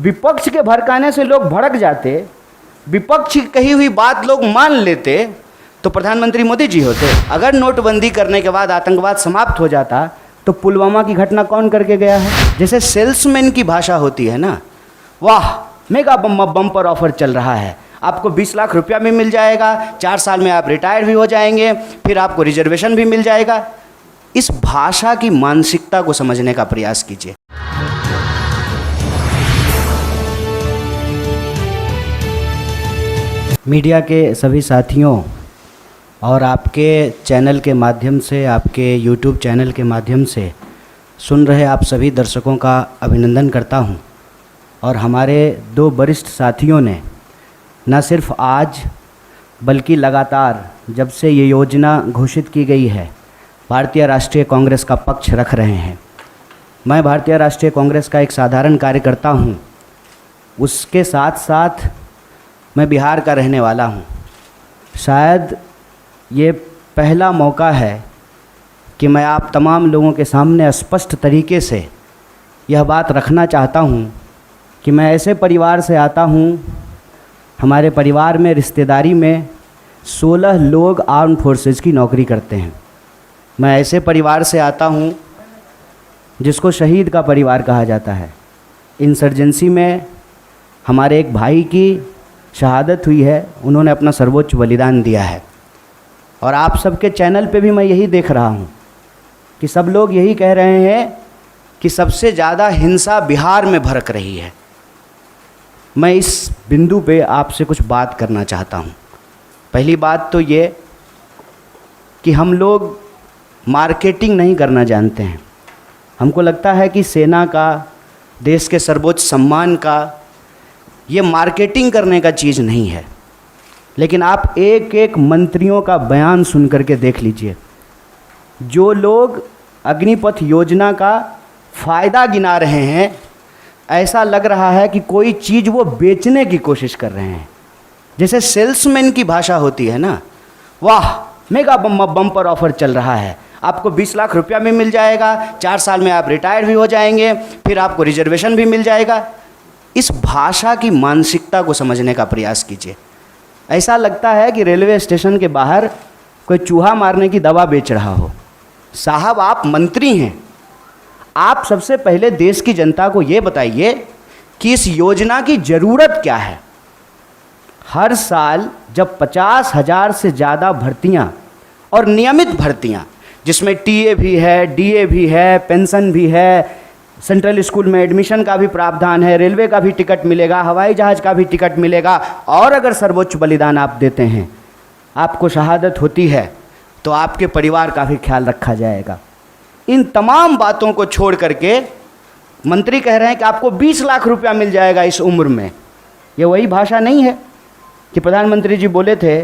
विपक्ष के भड़काने से लोग भड़क जाते, विपक्ष की कही हुई बात लोग मान लेते तो प्रधानमंत्री मोदी जी होते। अगर नोटबंदी करने के बाद आतंकवाद समाप्त हो जाता तो पुलवामा की घटना कौन करके गया है? जैसे सेल्समैन की भाषा होती है ना, वाह मेगा बम्पर ऑफर चल रहा है, आपको 20 लाख रुपया भी मिल जाएगा, 4 साल में आप रिटायर भी हो जाएंगे, फिर आपको रिजर्वेशन भी मिल जाएगा। इस भाषा की मानसिकता को समझने का प्रयास कीजिए। मीडिया के सभी साथियों और आपके चैनल के माध्यम से, आपके यूट्यूब चैनल के माध्यम से सुन रहे आप सभी दर्शकों का अभिनंदन करता हूं। और हमारे 2 वरिष्ठ साथियों ने न सिर्फ आज बल्कि लगातार जब से ये योजना घोषित की गई है भारतीय राष्ट्रीय कांग्रेस का पक्ष रख रहे हैं। मैं भारतीय राष्ट्रीय कांग्रेस का एक साधारण कार्यकर्ता हूं, उसके साथ साथ मैं बिहार का रहने वाला हूं। शायद ये पहला मौका है कि मैं आप तमाम लोगों के सामने स्पष्ट तरीके से यह बात रखना चाहता हूं कि मैं ऐसे परिवार से आता हूं, हमारे परिवार में रिश्तेदारी में 16 लोग आर्म फोर्सेस की नौकरी करते हैं। मैं ऐसे परिवार से आता हूं जिसको शहीद का परिवार कहा जाता है। इंसर्जेंसी में हमारे एक भाई की शहादत हुई है, उन्होंने अपना सर्वोच्च बलिदान दिया है। और आप सबके चैनल पे भी मैं यही देख रहा हूँ कि सब लोग यही कह रहे हैं कि सबसे ज़्यादा हिंसा बिहार में भड़क रही है। मैं इस बिंदु पे आपसे कुछ बात करना चाहता हूँ। पहली बात तो ये कि हम लोग मार्केटिंग नहीं करना जानते हैं। हमको लगता है कि सेना का, देश के सर्वोच्च सम्मान का, ये मार्केटिंग करने का चीज़ नहीं है। लेकिन आप एक एक मंत्रियों का बयान सुन करके देख लीजिए। जो लोग अग्निपथ योजना का फ़ायदा गिना रहे हैं, ऐसा लग रहा है कि कोई चीज़ वो बेचने की कोशिश कर रहे हैं। जैसे सेल्समैन की भाषा होती है ना, वाह मेगा बम्पर ऑफर चल रहा है, आपको 20 लाख रुपया भी मिल जाएगा, 4 साल में आप रिटायर भी हो जाएंगे, फिर आपको रिजर्वेशन भी मिल जाएगा। इस भाषा की मानसिकता को समझने का प्रयास कीजिए। ऐसा लगता है कि रेलवे स्टेशन के बाहर कोई चूहा मारने की दवा बेच रहा हो। साहब आप मंत्री हैं, आप सबसे पहले देश की जनता को ये बताइए कि इस योजना की ज़रूरत क्या है। हर साल जब 50,000 से ज़्यादा भर्तियाँ और नियमित भर्तियाँ, जिसमें टीए भी है, डीए भी है, पेंशन भी है, सेंट्रल स्कूल में एडमिशन का भी प्रावधान है, रेलवे का भी टिकट मिलेगा, हवाई जहाज़ का भी टिकट मिलेगा, और अगर सर्वोच्च बलिदान आप देते हैं, आपको शहादत होती है, तो आपके परिवार का भी ख्याल रखा जाएगा। इन तमाम बातों को छोड़ करके मंत्री कह रहे हैं कि आपको 20 लाख रुपया मिल जाएगा इस उम्र में। ये वही भाषा नहीं है कि प्रधानमंत्री जी बोले थे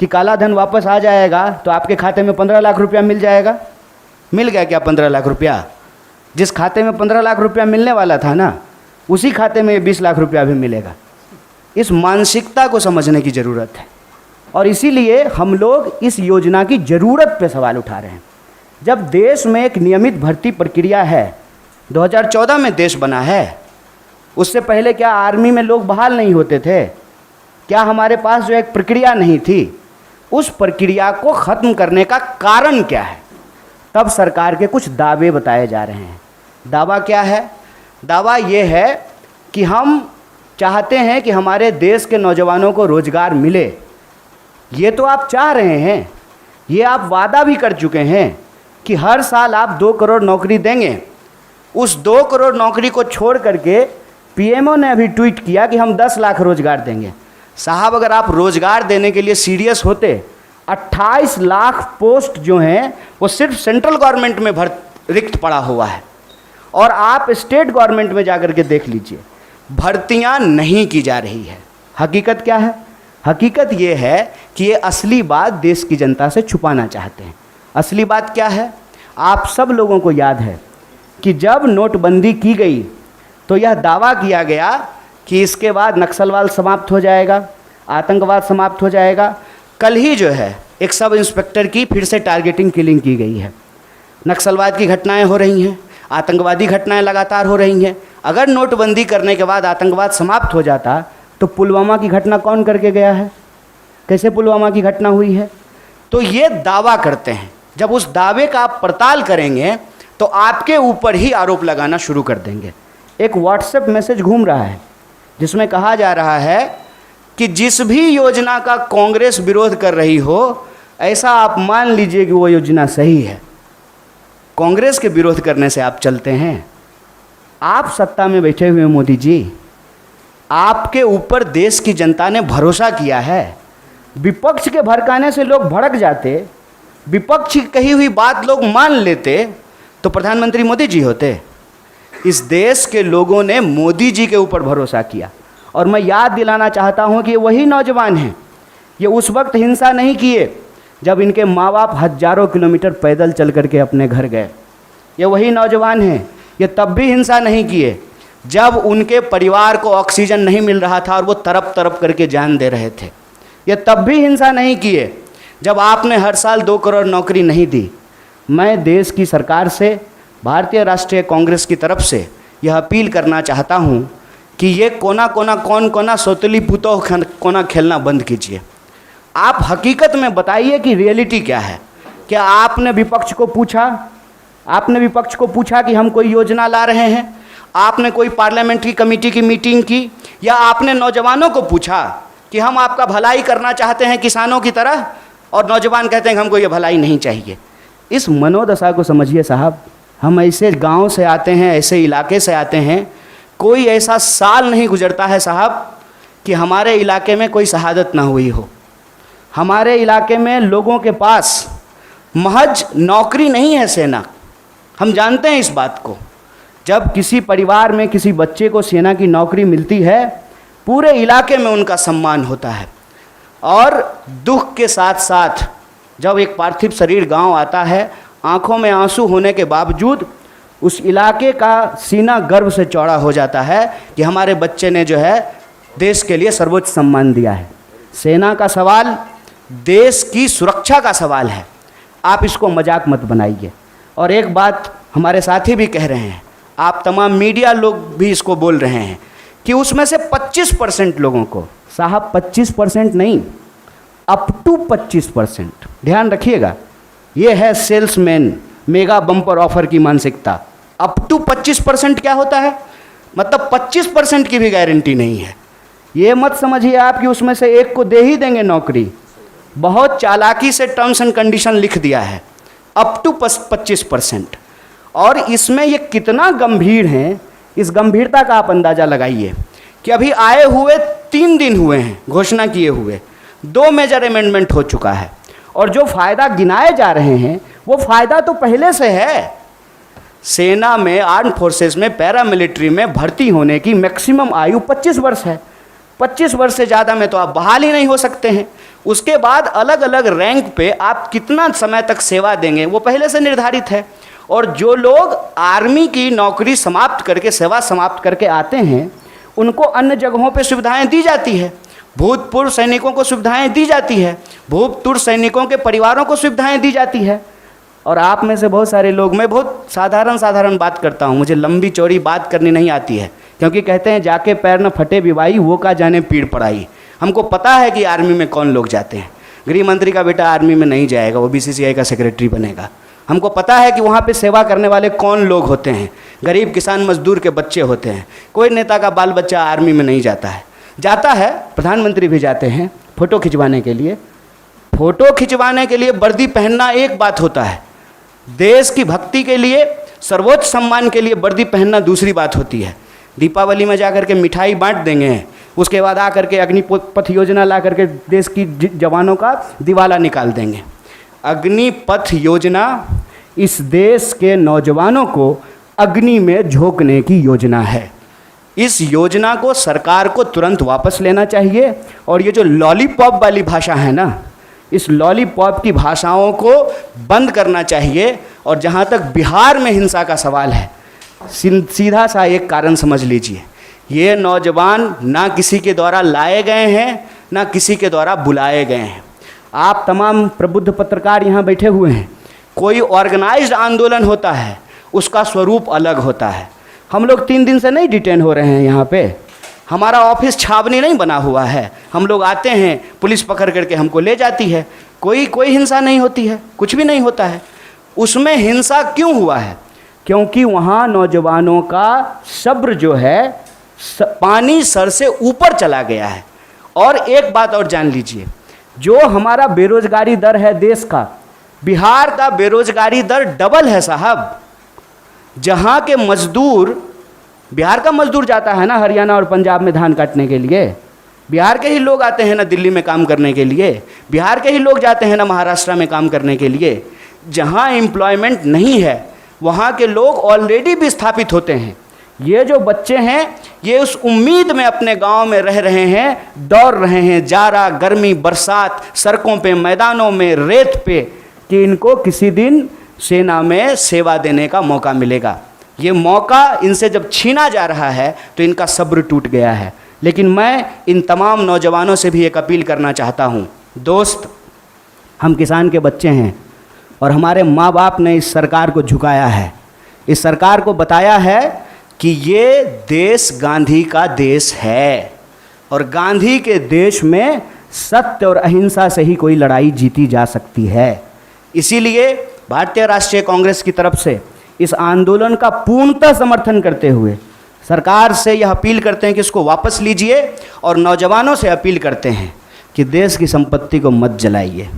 कि काला धन वापस आ जाएगा तो आपके खाते में 15 लाख रुपया मिल जाएगा। मिल गया क्या 15 लाख रुपया? जिस खाते में 15 लाख रुपया मिलने वाला था ना, उसी खाते में 20 लाख रुपया भी मिलेगा। इस मानसिकता को समझने की ज़रूरत है और इसीलिए हम लोग इस योजना की ज़रूरत पे सवाल उठा रहे हैं। जब देश में एक नियमित भर्ती प्रक्रिया है, 2014 में देश बना है, उससे पहले क्या आर्मी में लोग बहाल नहीं होते थे? क्या हमारे पास जो एक प्रक्रिया नहीं थी, उस प्रक्रिया को ख़त्म करने का कारण क्या है? तब सरकार के कुछ दावे बताए जा रहे हैं। दावा क्या है? दावा ये है कि हम चाहते हैं कि हमारे देश के नौजवानों को रोज़गार मिले। ये तो आप चाह रहे हैं, ये आप वादा भी कर चुके हैं कि हर साल आप 2 करोड़ नौकरी देंगे। उस 2 करोड़ नौकरी को छोड़ करके पीएमओ ने अभी ट्वीट किया कि हम 10 लाख रोज़गार देंगे। साहब अगर आप रोज़गार देने के लिए सीरियस होते, 28 लाख पोस्ट जो हैं वो सिर्फ सेंट्रल गवर्नमेंट में रिक्त पड़ा हुआ है, और आप स्टेट गवर्नमेंट में जाकर के देख लीजिए, भर्तियां नहीं की जा रही है। हकीकत क्या है? हकीकत ये है कि ये असली बात देश की जनता से छुपाना चाहते हैं। असली बात क्या है? आप सब लोगों को याद है कि जब नोटबंदी की गई तो यह दावा किया गया कि इसके बाद नक्सलवाद समाप्त हो जाएगा, आतंकवाद समाप्त हो जाएगा। कल ही जो है एक सब इंस्पेक्टर की फिर से टारगेटिंग किलिंग की गई है। नक्सलवाद की घटनाएं हो रही हैं, आतंकवादी घटनाएं लगातार हो रही हैं। अगर नोटबंदी करने के बाद आतंकवाद समाप्त हो जाता तो पुलवामा की घटना कौन करके गया है, कैसे पुलवामा की घटना हुई है? तो ये दावा करते हैं। जब उस दावे का आप पड़ताल करेंगे तो आपके ऊपर ही आरोप लगाना शुरू कर देंगे। एक व्हाट्सएप मैसेज घूम रहा है जिसमें कहा जा रहा है कि जिस भी योजना का कांग्रेस विरोध कर रही हो, ऐसा आप मान लीजिए कि वो योजना सही है। कांग्रेस के विरोध करने से आप चलते हैं? आप सत्ता में बैठे हुए मोदी जी, आपके ऊपर देश की जनता ने भरोसा किया है। विपक्ष के भड़काने से लोग भड़क जाते, विपक्ष की कही हुई बात लोग मान लेते तो प्रधानमंत्री मोदी जी होते। इस देश के लोगों ने मोदी जी के ऊपर भरोसा किया। और मैं याद दिलाना चाहता हूं कि ये वही नौजवान हैं, ये उस वक्त हिंसा नहीं किए जब इनके माँ बाप हजारों किलोमीटर पैदल चल करके अपने घर गए। ये वही नौजवान हैं, ये तब भी हिंसा नहीं किए जब उनके परिवार को ऑक्सीजन नहीं मिल रहा था और वो तड़प तड़प करके जान दे रहे थे। ये तब भी हिंसा नहीं किए जब आपने हर साल 2 करोड़ नौकरी नहीं दी। मैं देश की सरकार से, भारतीय राष्ट्रीय कांग्रेस की तरफ से यह अपील करना चाहता हूँ कि ये कोना कोना कौन कोना सोतली पुतो कोना खेलना बंद कीजिए। आप हकीकत में बताइए कि रियलिटी क्या है। क्या आपने विपक्ष को पूछा? आपने विपक्ष को पूछा कि हम कोई योजना ला रहे हैं? आपने कोई पार्लियामेंट्री कमेटी की मीटिंग की? या आपने नौजवानों को पूछा कि हम आपका भलाई करना चाहते हैं किसानों की तरह, और नौजवान कहते हैं कि हमको ये भलाई नहीं चाहिए? इस मनोदशा को समझिए साहब। हम ऐसे गांव से आते हैं, ऐसे इलाके से आते हैं, कोई ऐसा साल नहीं गुजरता है साहब कि हमारे इलाके में कोई शहादत ना हुई हो। हमारे इलाके में लोगों के पास महज नौकरी नहीं है सेना, हम जानते हैं इस बात को। जब किसी परिवार में किसी बच्चे को सेना की नौकरी मिलती है, पूरे इलाके में उनका सम्मान होता है। और दुख के साथ साथ जब एक पार्थिव शरीर गांव आता है, आंखों में आंसू होने के बावजूद उस इलाके का सीना गर्व से चौड़ा हो जाता है कि हमारे बच्चे ने जो है देश के लिए सर्वोच्च सम्मान दिया है। सेना का सवाल देश की सुरक्षा का सवाल है, आप इसको मजाक मत बनाइए। और एक बात हमारे साथी भी कह रहे हैं, आप तमाम मीडिया लोग भी इसको बोल रहे हैं कि उसमें से 25% लोगों को, साहब 25% नहीं, अप टू 25%, ध्यान रखिएगा। ये है सेल्समैन मेगा बम्पर ऑफर की मानसिकता। अप टू 25% क्या होता है? मतलब 25% की भी गारंटी नहीं है। ये मत समझिए आप कि उसमें से एक को दे ही देंगे नौकरी। बहुत चालाकी से टर्म्स एंड कंडीशन लिख दिया है, अप टू 25%। और इसमें ये कितना गंभीर है, इस गंभीरता का आप अंदाज़ा लगाइए कि अभी आए हुए 3 दिन हुए हैं घोषणा किए हुए, 2 मेजर अमेंडमेंट हो चुका है। और जो फ़ायदा गिनाए जा रहे हैं वो फ़ायदा तो पहले से है। सेना में, आर्म फोर्सेस में, पैरामिलिट्री में भर्ती होने की मैक्सिमम आयु 25 वर्ष है। 25 वर्ष से ज़्यादा में तो आप बहाल ही नहीं हो सकते हैं। उसके बाद अलग अलग रैंक पे आप कितना समय तक सेवा देंगे वो पहले से निर्धारित है। और जो लोग आर्मी की नौकरी समाप्त करके, सेवा समाप्त करके आते हैं, उनको अन्य जगहों पे सुविधाएं दी जाती है। भूतपूर्व सैनिकों को सुविधाएं दी जाती है, भूतपूर्व सैनिकों के परिवारों को सुविधाएं दी जाती है। और आप में से बहुत सारे लोग, मैं बहुत साधारण बात करता हूँ, मुझे लंबी चौड़ी बात करनी नहीं आती है, क्योंकि कहते हैं जाके पैर न फटे बिवाई, वो का जाने पीड़ पड़ाई। हमको पता है कि आर्मी में कौन लोग जाते हैं। गृह मंत्री का बेटा आर्मी में नहीं जाएगा, वो BCCI का सेक्रेटरी बनेगा। हमको पता है कि वहाँ पे सेवा करने वाले कौन लोग होते हैं, गरीब किसान मजदूर के बच्चे होते हैं। कोई नेता का बाल बच्चा आर्मी में नहीं जाता है। जाता है, प्रधानमंत्री भी जाते हैं फ़ोटो खिंचवाने के लिए। फ़ोटो खिंचवाने के लिए वर्दी पहनना एक बात होता है, देश की भक्ति के लिए, सर्वोच्च सम्मान के लिए वर्दी पहनना दूसरी बात होती है। दीपावली में जा कर के मिठाई बांट देंगे, उसके बाद आ करके अग्निपथ योजना ला करके देश की जवानों का दिवाला निकाल देंगे। अग्निपथ योजना इस देश के नौजवानों को अग्नि में झोंकने की योजना है। इस योजना को सरकार को तुरंत वापस लेना चाहिए। और ये जो लॉलीपॉप वाली भाषा है ना, इस लॉलीपॉप की भाषाओं को बंद करना चाहिए। और जहाँ तक बिहार में हिंसा का सवाल है, सीधा सा एक कारण समझ लीजिए, ये नौजवान ना किसी के द्वारा लाए गए हैं, ना किसी के द्वारा बुलाए गए हैं। आप तमाम प्रबुद्ध पत्रकार यहाँ बैठे हुए हैं, कोई ऑर्गेनाइज्ड आंदोलन होता है उसका स्वरूप अलग होता है। हम लोग 3 दिन से नहीं डिटेन हो रहे हैं यहाँ पे, हमारा ऑफिस छावनी नहीं बना हुआ है। हम लोग आते हैं, पुलिस पकड़ करके हमको ले जाती है, कोई हिंसा नहीं होती है, कुछ भी नहीं होता है। उसमें हिंसा क्यों हुआ है? क्योंकि वहाँ नौजवानों का सब्र जो है पानी सर से ऊपर चला गया है। और एक बात और जान लीजिए, जो हमारा बेरोजगारी दर है देश का, बिहार का बेरोजगारी दर डबल है साहब। जहाँ के मजदूर, बिहार का मजदूर जाता है ना हरियाणा और पंजाब में धान काटने के लिए, बिहार के ही लोग आते हैं ना दिल्ली में काम करने के लिए, बिहार के ही लोग जाते हैं ना महाराष्ट्र में काम करने के लिए। जहाँ एम्प्लॉयमेंट नहीं है वहाँ के लोग ऑलरेडी विस्थापित होते हैं। ये जो बच्चे हैं ये उस उम्मीद में अपने गांव में रह रहे हैं, दौड़ रहे हैं जाड़ा गर्मी बरसात, सड़कों पे, मैदानों में, रेत पे, कि इनको किसी दिन सेना में सेवा देने का मौका मिलेगा। ये मौका इनसे जब छीना जा रहा है तो इनका सब्र टूट गया है। लेकिन मैं इन तमाम नौजवानों से भी एक अपील करना चाहता हूँ, दोस्त, हम किसान के बच्चे हैं और हमारे माँ बाप ने इस सरकार को झुकाया है, इस सरकार को बताया है कि ये देश गांधी का देश है और गांधी के देश में सत्य और अहिंसा से ही कोई लड़ाई जीती जा सकती है। इसीलिए भारतीय राष्ट्रीय कांग्रेस की तरफ से इस आंदोलन का पूर्णतः समर्थन करते हुए सरकार से यह अपील करते हैं कि इसको वापस लीजिए और नौजवानों से अपील करते हैं कि देश की संपत्ति को मत जलाइए,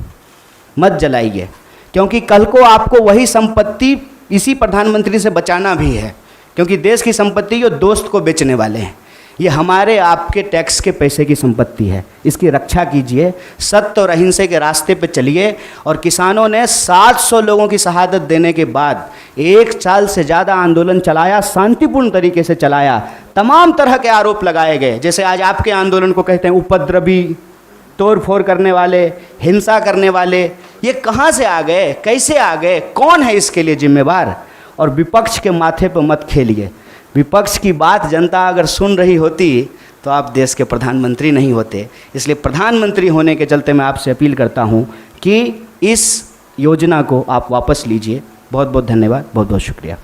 मत जलाइए, क्योंकि कल को आपको वही संपत्ति इसी प्रधानमंत्री से बचाना भी है। क्योंकि देश की संपत्ति ये दोस्त को बेचने वाले हैं, ये हमारे आपके टैक्स के पैसे की संपत्ति है, इसकी रक्षा कीजिए, सत्य और अहिंसा के रास्ते पे चलिए। और किसानों ने 700 लोगों की शहादत देने के बाद 1 साल से ज़्यादा आंदोलन चलाया, शांतिपूर्ण तरीके से चलाया, तमाम तरह के आरोप लगाए गए, जैसे आज आपके आंदोलन को कहते हैं उपद्रवी, तोड़ फोड़ करने वाले, हिंसा करने वाले। ये कहाँ से आ गए, कैसे आ गए, कौन है इसके लिए जिम्मेवार? और विपक्ष के माथे पर मत खेलिए। विपक्ष की बात जनता अगर सुन रही होती तो आप देश के प्रधानमंत्री नहीं होते। इसलिए प्रधानमंत्री होने के चलते मैं आपसे अपील करता हूं कि इस योजना को आप वापस लीजिए। बहुत बहुत धन्यवाद, बहुत बहुत शुक्रिया।